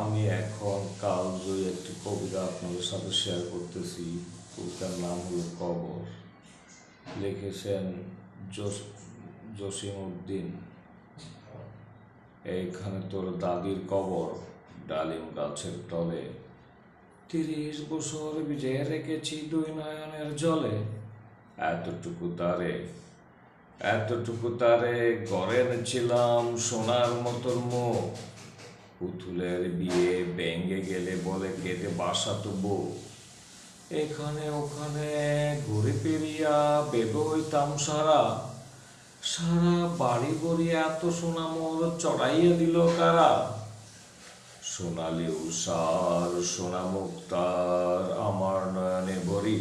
আমি এখন কালজয়ী একটি কবিতা আপনাদের সাথে শেয়ার করতেছি। কবিতার নাম হলো কবর। লিখেছেন জসিম উদ্দিন। এইখানে তোর দাদির কবর, ডালিম গাছের তলে। 30 বছর ভিজিয়ে রেখেছি দুই নয়নের জলে। এতটুকু তারে গড়ে এনেছিলাম সোনার মতন মুখ। পুতুলের বিয়ে ভেঙে গেলে বলে কেঁদে বাসাতো বউ। এখানে ওখানে ঘুরে পেরিয়া বেবে হইতাম সারা। সারা বাড়ি ভরি এত সোনা মোর চড়াইয়া দিল কারা। সোনালি উষার সোনা মুক্তার আমার নয়নে ভরি।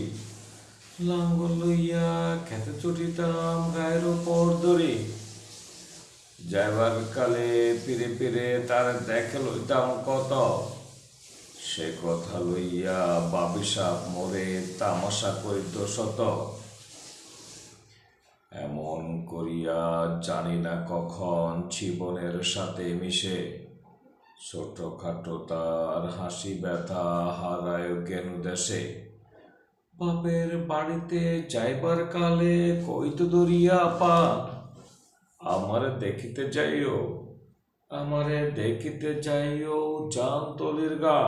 লাঙ্গল লইয়া খেতে চটিতাম গায়ের ওপর ধরি। যাইবার কালে ফিরে ফিরে তার দেখে লইতাম কত। সে কথা লইয়া বাবিসাপ মোরে তামাশা করিত শত। এমন করিয়া জানি না কখন জীবনের সাথে মিশে ছোটখাটো তার হাসি ব্যথা হারায় জ্ঞান দেশে। বাপের বাড়িতে যাইবার কালে কইত দরিয়া পা। আমারে দেখিতে যাইও জানতলির গা।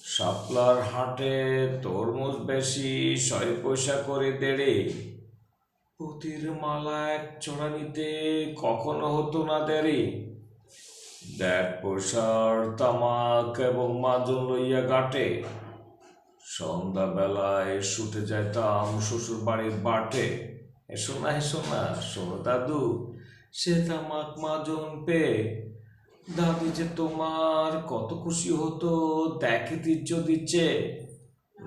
শাপলার হাটে তরমুজ বেশি 6 পয়সা করে দেড়ে। পুতির মালা এক চড়া নিতে কখনো হতো না দেরি। 1.5 পয়সার তামাক এবং মাজন লইয়া গাটে। সন্ধ্যা বেলায় ছুটে যাইতাম শ্বশুর বাড়ির বাটে। এসো না শোনো দাদু, সে তামাক মাজন পেয়ে। দাদি যে তোমার কত খুশি হতো দেখে তির্য দিচ্ছে।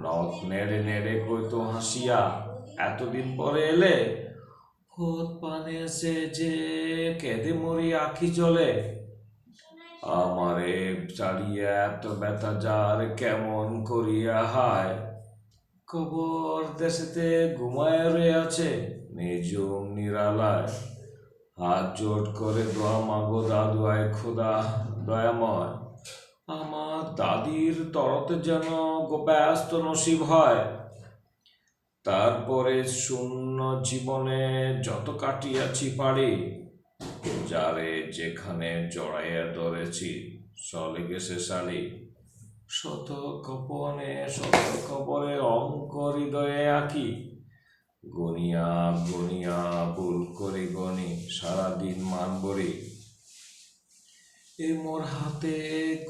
নখ নেড়ে নেড়ে কইতো হাসিয়া, এতদিন পরে এলে। খোদ পানে এসে যে কেঁদে মরি আখি জলে। আমারে চাড়িয়া এত ব্যথা যার কেমন করিয়া হায়। কবর দেশেতে ঘুমায় রয়ে আছে নিজুম নিরালায়। হাত জোট করে দোয়া মাগো দাদু আয় খোদা দয়াময়। আমার দাদির তরতে যেন ব্যস্ত নসিব হয়। তারপরে শূন্য জীবনে যত কাটিয়াছি পারি। যারে যেখানে জড়াইয়া ধরেছি চলে গেছে সারি। শত কবরে অঙ্ক হৃদয়ে আঁকি। গনিয়া গনিয়া ভুল করে গনি সারাদিন মানবরি। এ মোর হাতে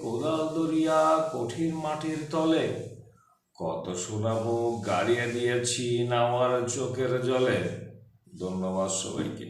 কোদাল ধরিয়া কঠিন মাটির তলে। কত সোনামুখ গাড়িয়া দিয়েছি নাওয়ার চোখের জলে। ধন্যবাদ সবাইকে।